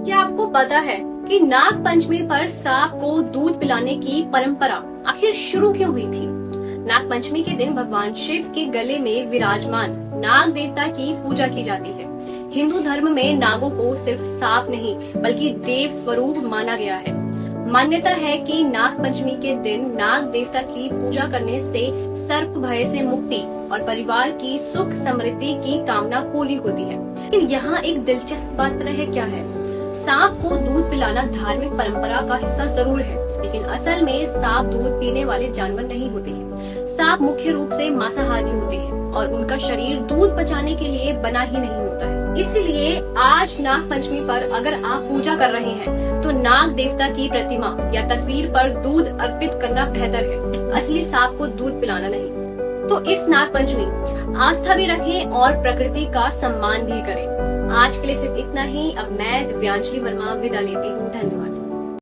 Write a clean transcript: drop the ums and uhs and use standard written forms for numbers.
क्या आपको पता है कि नाग पंचमी पर सांप को दूध पिलाने की परंपरा आखिर शुरू क्यों हुई थी? नाग पंचमी के दिन भगवान शिव के गले में विराजमान नाग देवता की पूजा की जाती है। हिंदू धर्म में नागों को सिर्फ सांप नहीं बल्कि देव स्वरूप माना गया है। मान्यता है कि नाग पंचमी के दिन नाग देवता की पूजा करने से सर्प भय से मुक्ति और परिवार की सुख समृद्धि की कामना पूरी होती है। लेकिन यहाँ एक दिलचस्प बात पता है क्या है? सांप को दूध पिलाना धार्मिक परंपरा का हिस्सा जरूर है, लेकिन असल में सांप दूध पीने वाले जानवर नहीं होते हैं। सांप मुख्य रूप से मांसाहारी होते हैं और उनका शरीर दूध पचाने के लिए बना ही नहीं होता है। इसलिए आज नाग पंचमी पर अगर आप पूजा कर रहे हैं तो नाग देवता की प्रतिमा या तस्वीर पर दूध अर्पित करना बेहतर है, असली सांप को दूध पिलाना नहीं। तो इस नाग पंचमी आस्था भी रखें और प्रकृति का सम्मान भी करें। आज के लिए सिर्फ इतना ही। अब मैं दिव्यांजलि वर्मा विदा लेती हूँ। धन्यवाद।